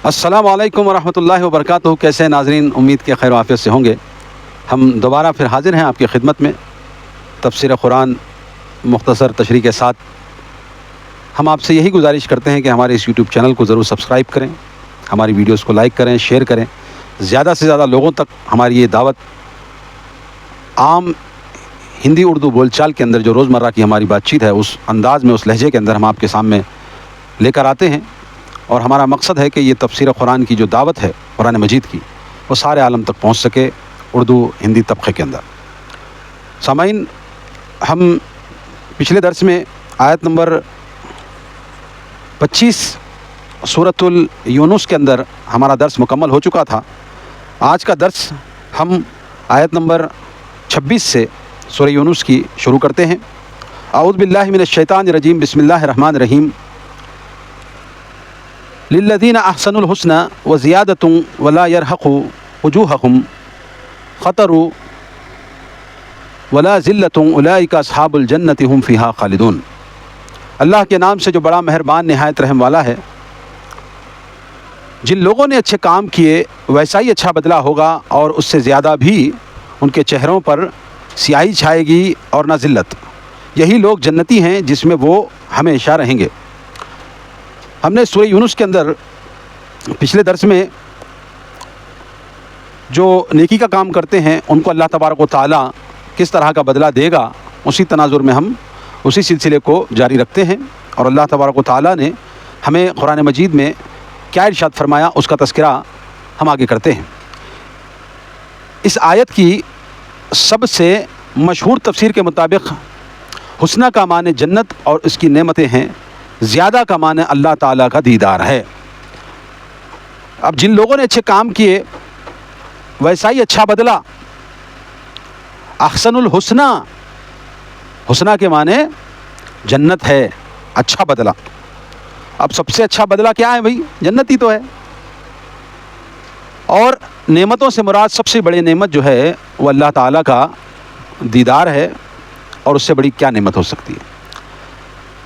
السلام علیکم ورحمۃ اللہ وبرکاتہ۔ کیسے ہیں ناظرین؟ امید کے خیر و عافیت سے ہوں گے۔ ہم دوبارہ پھر حاضر ہیں آپ کی خدمت میں تفسیر قرآن مختصر تشریح کے ساتھ۔ ہم آپ سے یہی گزارش کرتے ہیں کہ ہمارے اس یوٹیوب چینل کو ضرور سبسکرائب کریں، ہماری ویڈیوز کو لائک کریں، شیئر کریں، زیادہ سے زیادہ لوگوں تک ہماری یہ دعوت عام ہندی اردو بول چال کے اندر جو روزمرہ کی ہماری بات چیت ہے اس انداز میں، اس لہجے کے اندر ہم آپ کے سامنے لے کر آتے ہیں، اور ہمارا مقصد ہے کہ یہ تفسیر قرآن کی جو دعوت ہے قرآن مجید کی، وہ سارے عالم تک پہنچ سکے اردو ہندی طبقے کے اندر۔ سامعین، ہم پچھلے درس میں آیت نمبر 25 سورۃ یونس کے اندر ہمارا درس مکمل ہو چکا تھا۔ آج کا درس ہم آیت نمبر 26 سے سورہ یونس کی شروع کرتے ہیں۔ اعوذ باللہ من الشیطان الرجیم، بسم اللہ الرحمن الرحیم۔ للذین احسنوا الحسنى وزیادۃ ولا یرہق وجوہہم خطر ولا ذلۃ اولئک اصحاب الجنۃ هم فیہا خالدون۔ اللہ کے نام سے جو بڑا مہربان نہایت رحم والا ہے۔ جن لوگوں نے اچھے کام کیے ویسا ہی اچھا بدلہ ہوگا، اور اس سے زیادہ بھی ان کے چہروں پر سیاہی چھائے گی اور نہ ذلت۔ یہی لوگ جنتی ہیں جس میں وہ ہمیشہ رہیں گے۔ ہم نے سورہ یونس کے اندر پچھلے درس میں جو نیکی کا کام کرتے ہیں ان کو اللہ تبارک و تعالیٰ کس طرح کا بدلہ دے گا، اسی تناظر میں ہم اسی سلسلے کو جاری رکھتے ہیں، اور اللہ تبارک و تعالیٰ نے ہمیں قرآن مجید میں کیا ارشاد فرمایا اس کا تذکرہ ہم آگے کرتے ہیں۔ اس آیت کی سب سے مشہور تفسیر کے مطابق حسنہ کا معنی جنت اور اس کی نعمتیں ہیں، زیادہ کا معنی اللہ تعالیٰ کا دیدار ہے۔ اب جن لوگوں نے اچھے کام کیے ویسا ہی اچھا بدلہ، احسن الحسنہ، حسنہ کے معنی جنت ہے، اچھا بدلہ۔ اب سب سے اچھا بدلہ کیا ہے بھائی؟ جنت ہی تو ہے۔ اور نعمتوں سے مراد سب سے بڑی نعمت جو ہے وہ اللہ تعالیٰ کا دیدار ہے، اور اس سے بڑی کیا نعمت ہو سکتی ہے؟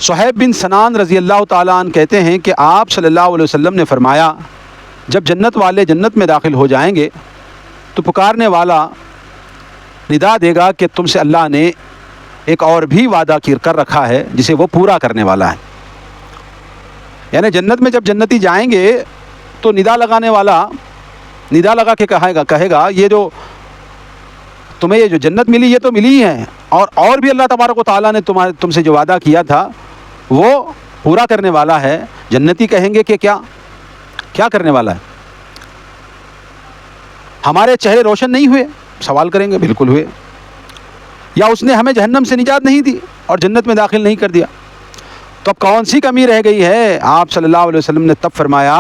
صہیب بن سنان رضی اللہ تعالیٰ عنہ کہتے ہیں کہ آپ صلی اللہ علیہ وسلم نے فرمایا، جب جنت والے جنت میں داخل ہو جائیں گے تو پکارنے والا ندا دے گا کہ تم سے اللہ نے ایک اور بھی وعدہ کر رکھا ہے جسے وہ پورا کرنے والا ہے۔ یعنی جنت میں جب جنتی جائیں گے تو ندا لگانے والا ندا لگا کے کہے گا یہ جو تمہیں یہ جو جنت ملی یہ تو ملی ہی ہے، اور بھی اللہ تبارک و تعالیٰ نے تم سے جو وعدہ کیا تھا وہ پورا کرنے والا ہے۔ جنتی کہیں گے کہ کیا کرنے والا ہے؟ ہمارے چہرے روشن نہیں ہوئے؟ سوال کریں گے، بالکل ہوئے۔ یا اس نے ہمیں جہنم سے نجات نہیں دی اور جنت میں داخل نہیں کر دیا، تو اب کون سی کمی رہ گئی ہے؟ آپ صلی اللہ علیہ وسلم نے تب فرمایا،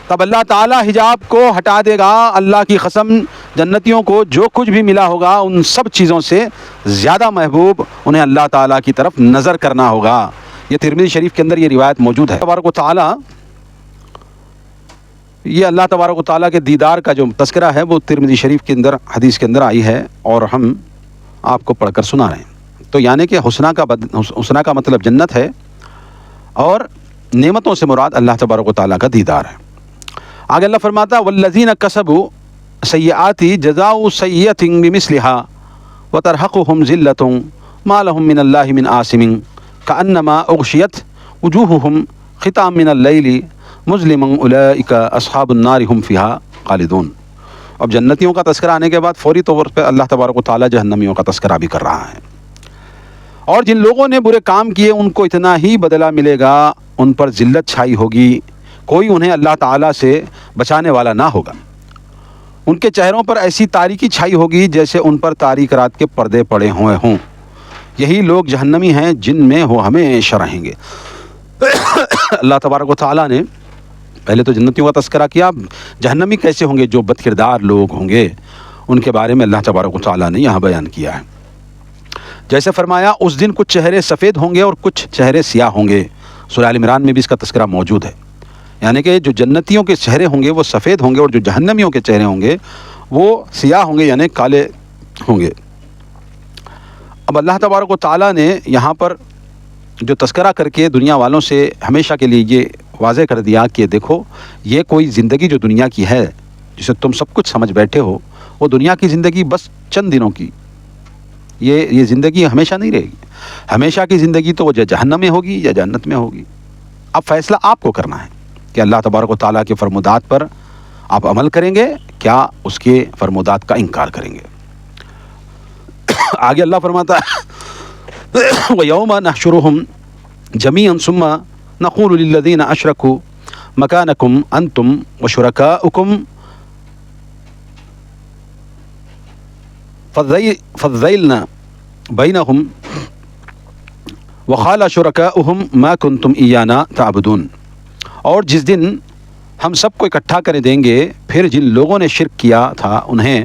تب اللہ تعالیٰ حجاب کو ہٹا دے گا۔ اللہ کی قسم، جنتیوں کو جو کچھ بھی ملا ہوگا ان سب چیزوں سے زیادہ محبوب انہیں اللہ تعالیٰ کی طرف نظر کرنا ہوگا۔ یہ ترمذی شریف کے اندر یہ روایت موجود ہے۔ تبارک و تعالیٰ، یہ اللہ تبارک و تعالیٰ کے دیدار کا جو تذکرہ ہے وہ ترمذی شریف کے اندر حدیث کے اندر آئی ہے، اور ہم آپ کو پڑھ کر سنا رہے ہیں۔ تو یعنی کہ حسنہ کا مطلب جنت ہے، اور نعمتوں سے مراد اللہ تبارک و تعالیٰ کا دیدار ہے۔ آگے اللہ فرماتا ہے، والذین کسبوا سیئات جزاء سیئۃ بمثلها وترہقہم ذلۃ ما لہم من اللہ من عاصم کأنما اغشیت وجوہہم خطام من اللیل مظلما اولئک اصحاب النار هم فیہا خالدون۔ اب جنتیوں کا تذکرہ آنے کے بعد فوری طور پہ اللہ تبارک و تعالیٰ جہنمیوں کا تذکرہ بھی کر رہا ہے۔ اور جن لوگوں نے برے کام کیے ان کو اتنا ہی بدلہ ملے گا، ان پر ذلت چھائی ہوگی، کوئی انہیں اللہ تعالیٰ سے بچانے والا نہ ہوگا۔ ان کے چہروں پر ایسی تاریکی چھائی ہوگی جیسے ان پر تاریک رات کے پردے پڑے ہوئے ہوں۔ یہی لوگ جہنمی ہیں جن میں وہ ہمیشہ رہیں گے۔ اللہ تبارک و تعالیٰ نے پہلے تو جنتیوں کا تذکرہ کیا، جہنمی کیسے ہوں گے؟ جو بد کردار لوگ ہوں گے ان کے بارے میں اللہ تبارک و تعالیٰ نے یہاں بیان کیا ہے۔ جیسے فرمایا، اس دن کچھ چہرے سفید ہوں گے اور کچھ چہرے سیاہ ہوں گے۔ سورہ آل عمران میں بھی اس کا تذکرہ موجود ہے۔ یعنی کہ جو جنتیوں کے چہرے ہوں گے وہ سفید ہوں گے، اور جو جہنمیوں کے چہرے ہوں گے وہ سیاہ ہوں گے، یعنی کالے ہوں گے۔ اب اللہ تبارک و تعالیٰ نے یہاں پر جو تذکرہ کر کے دنیا والوں سے ہمیشہ کے لیے یہ واضح کر دیا کہ دیکھو یہ کوئی زندگی جو دنیا کی ہے جسے تم سب کچھ سمجھ بیٹھے ہو، وہ دنیا کی زندگی بس چند دنوں کی، یہ زندگی ہمیشہ نہیں رہے گی. ہمیشہ کی زندگی تو وہ جہنم میں ہوگی یا جنت میں ہوگی. اب فیصلہ آپ کو کرنا ہے کہ اللہ تبارک و تعالیٰ کے فرمودات پر آپ عمل کریں گے کیا اس کے فرمودات کا انکار کریں گے. آگے اللہ فرماتا ہے وَيَوْمَ نَحْشُرُهُمْ جَمِيعًا ثُمَّ نَقُولُ لِلَّذِينَ أَشْرَكُوا مَكَانَكُمْ أَنْتُمْ وَشُرَكَاؤُكُمْ فَضَّيْلْنَا بَيْنَهُمْ وَقَالَ شُرَكَاؤُهُمْ مَا كُنْتُمْ إِيَّانَا تَعْبُدُونَ. اور جس دن ہم سب کو اکٹھا کر دیں گے، پھر جن لوگوں نے شرک کیا تھا انہیں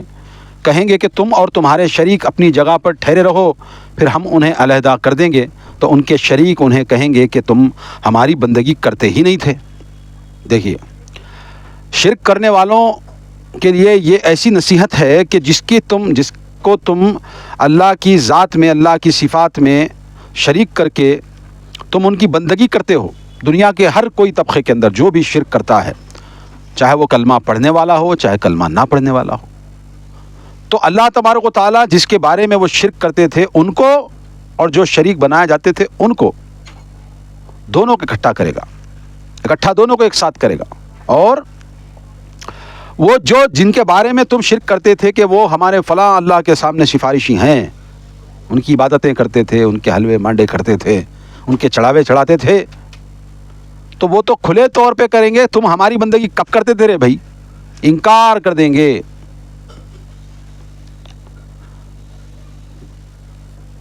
کہیں گے کہ تم اور تمہارے شریک اپنی جگہ پر ٹھہرے رہو، پھر ہم انہیں علیحدہ کر دیں گے تو ان کے شریک انہیں کہیں گے کہ تم ہماری بندگی کرتے ہی نہیں تھے. دیکھیے، شرک کرنے والوں کے لیے یہ ایسی نصیحت ہے کہ جس کو تم اللہ کی ذات میں، اللہ کی صفات میں شریک کر کے تم ان کی بندگی کرتے ہو. دنیا کے ہر کوئی طبقے کے اندر جو بھی شرک کرتا ہے، چاہے وہ کلمہ پڑھنے والا ہو چاہے کلمہ نہ پڑھنے والا ہو، تو اللہ تبارک و تعالیٰ جس کے بارے میں وہ شرک کرتے تھے ان کو اور جو شریک بنائے جاتے تھے ان کو دونوں کو اکٹھا کرے گا، اکٹھا دونوں کو ایک ساتھ کرے گا. اور وہ جن کے بارے میں تم شرک کرتے تھے کہ وہ ہمارے فلاں اللہ کے سامنے سفارشی ہیں، ان کی عبادتیں کرتے تھے، ان کے حلوے مانڈے کرتے تھے، ان کے چڑھاوے چڑھاتے تھے، تو وہ تو کھلے طور پہ کریں گے تم ہماری بندگی کب کرتے تھے رے بھائی، انکار کر دیں گے.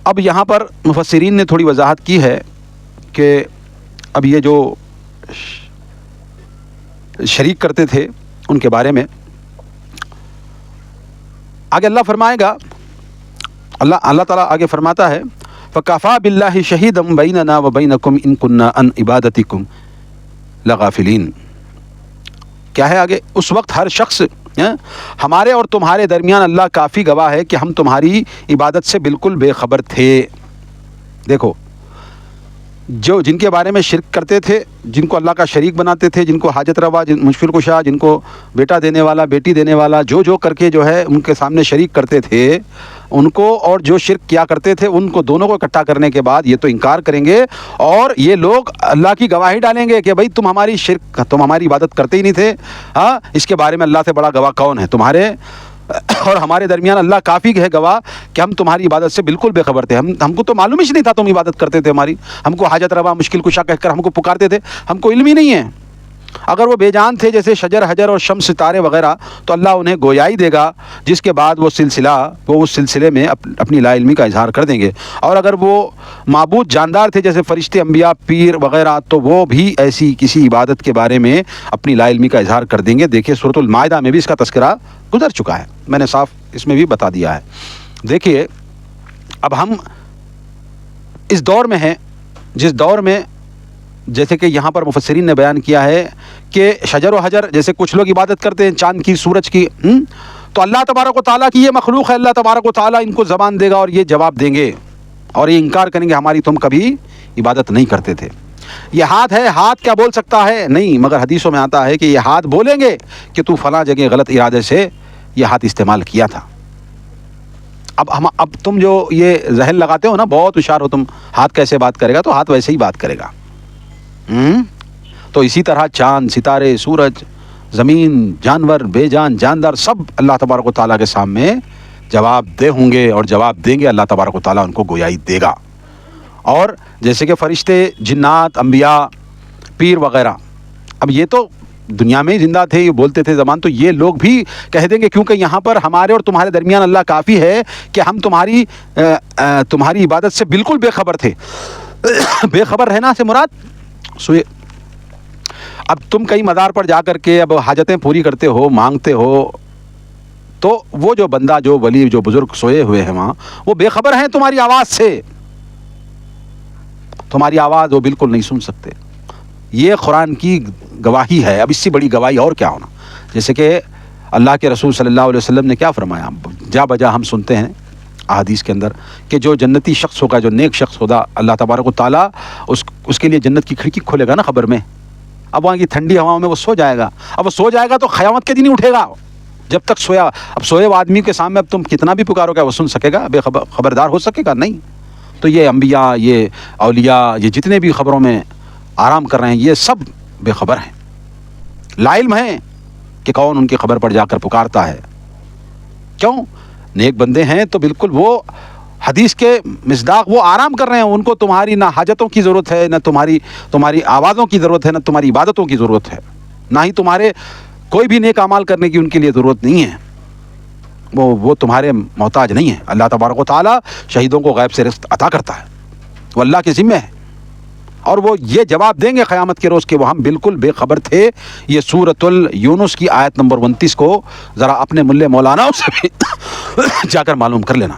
اب یہاں پر مفسرین نے تھوڑی وضاحت کی ہے کہ اب یہ جو شریک کرتے تھے ان کے بارے میں آگے اللہ فرمائے گا. اللہ تعالیٰ آگے فرماتا ہے فَكَفَى بِاللَّهِ شَهِيدًا بَيْنَنَا وَبَيْنَكُمْ إِن كُنَّا عَنْ عِبَادَتِكُمْ لَغَافِلِينَ. کیا ہے آگے؟ اس وقت ہر شخص ہمارے اور تمہارے درمیان اللہ کافی گواہ ہے کہ ہم تمہاری عبادت سے بالکل بے خبر تھے. دیکھو، جن کے بارے میں شرک کرتے تھے، جن کو اللہ کا شریک بناتے تھے، جن کو حاجت روا، مشکل کشا، جن کو بیٹا دینے والا، بیٹی دینے والا، جو کر کے جو ہے ان کے سامنے شریک کرتے تھے ان کو، اور جو شرک کیا کرتے تھے ان کو، دونوں کو اکٹھا کرنے کے بعد یہ تو انکار کریں گے اور یہ لوگ اللہ کی گواہی ڈالیں گے کہ بھائی تم ہماری عبادت کرتے ہی نہیں تھے. ہاں، اس کے بارے میں اللہ سے بڑا گواہ کون ہے؟ تمہارے اور ہمارے درمیان اللہ کافی ہے گواہ کہ ہم تمہاری عبادت سے بالکل بے خبر تھے. ہم کو تو معلوم ہی نہیں تھا تم عبادت کرتے تھے ہماری، ہم کو حاجت روا، مشکل کشا کہہ کر ہم کو پکارتے تھے، ہم کو علم ہی نہیں ہے. اگر وہ بے جان تھے جیسے شجر، حجر اور شمس، ستارے وغیرہ، تو اللہ انہیں گویائی دے گا جس کے بعد وہ اس سلسلے میں اپنی لا علمی کا اظہار کر دیں گے. اور اگر وہ معبود جاندار تھے جیسے فرشتے، انبیاء، پیر وغیرہ، تو وہ بھی ایسی کسی عبادت کے بارے میں اپنی لا علمی کا اظہار کر دیں گے. دیکھیے سورۃ المائدہ میں بھی اس کا تذکرہ گزر چکا ہے، میں نے صاف اس میں بھی بتا دیا ہے. دیکھیے اب ہم اس دور میں ہیں جس دور میں جیسے کہ یہاں پر مفسرین نے بیان کیا ہے کہ شجر و حجر جیسے کچھ لوگ عبادت کرتے ہیں چاند کی، سورج کی، تو اللہ تبارک و تعالیٰ کی یہ مخلوق ہے. اللہ تبارک و تعالیٰ ان کو زبان دے گا اور یہ جواب دیں گے اور یہ انکار کریں گے ہماری تم کبھی عبادت نہیں کرتے تھے. یہ ہاتھ ہے، ہاتھ کیا بول سکتا ہے؟ نہیں، مگر حدیثوں میں آتا ہے کہ یہ ہاتھ بولیں گے کہ تو فلاں جگہ غلط ارادے سے یہ ہاتھ استعمال کیا تھا. اب تم جو یہ ذہن لگاتے ہو نا، بہت ہوشیار ہو تم، ہاتھ کیسے بات کرے گا؟ تو ہاتھ ویسے ہی بات کرے گا. تو اسی طرح چاند، ستارے، سورج، زمین، جانور، بے جان، جاندار، سب اللہ تبارک و تعالیٰ کے سامنے جواب دہ ہوں گے اور جواب دیں گے. اللہ تبارک و تعالیٰ ان کو گویائی دے گا. اور جیسے کہ فرشتے، جنات، انبیاء، پیر وغیرہ، اب یہ تو دنیا میں ہی زندہ تھے، یہ بولتے تھے زبان، تو یہ لوگ بھی کہہ دیں گے کیونکہ یہاں پر ہمارے اور تمہارے درمیان اللہ کافی ہے کہ ہم تمہاری عبادت سے بالکل بے خبر تھے. بے خبر رہنا سے مراد سوئے. اب تم کئی مزار پر جا کر کے اب حاجتیں پوری کرتے ہو، مانگتے ہو، تو وہ جو بندہ، جو ولی، جو بزرگ سوئے ہوئے ہیں وہاں، وہ بے خبر ہیں تمہاری آواز سے، تمہاری آواز وہ بالکل نہیں سن سکتے. یہ قرآن کی گواہی ہے. اب اس سے بڑی گواہی اور کیا ہونا؟ جیسے کہ اللہ کے رسول صلی اللہ علیہ وسلم نے کیا فرمایا، جا بجا ہم سنتے ہیں احادیث کے اندر کہ جو جنتی شخص ہوگا، جو نیک شخص ہوگا، اللہ تبارک و تعالیٰ اس کے لیے جنت کی کھڑکی کھولے گا نا قبر میں. اب وہاں کی ٹھنڈی ہواؤں میں وہ سو جائے گا. اب وہ سو جائے گا تو قیامت کے دن ہی اٹھے گا. جب تک سویا, اب سوئے ہوئے آدمی کے سامنے اب تم کتنا بھی پکارو گا وہ سن سکے گا, بے خبردار ہو سکے گا؟ نہیں. تو یہ انبیاء, یہ اولیاء, یہ جتنے بھی خبروں میں آرام کر رہے ہیں یہ سب بے خبر ہیں, لا علم ہیں کہ کون ان کی خبر پر جا کر پکارتا ہے. کیوں؟ نیک بندے ہیں تو بالکل وہ حدیث کے مصداق وہ آرام کر رہے ہیں. ان کو تمہاری نہ حاجتوں کی ضرورت ہے, نہ تمہاری آوازوں کی ضرورت ہے, نہ تمہاری عبادتوں کی ضرورت ہے, نہ ہی تمہارے کوئی بھی نیک اعمال کرنے کی ان کے لیے ضرورت نہیں ہے. وہ تمہارے محتاج نہیں ہیں. اللہ تبارک و تعالیٰ شہیدوں کو غیب سے رزق عطا کرتا ہے, وہ اللہ کے ذمہ ہے, اور وہ یہ جواب دیں گے قیامت کے روز کہ وہ ہم بالکل بے خبر تھے. یہ سورۃ یونس کی آیت نمبر 29 کو ذرا اپنے ملے مولانا سے بھی جا کر معلوم کر لینا.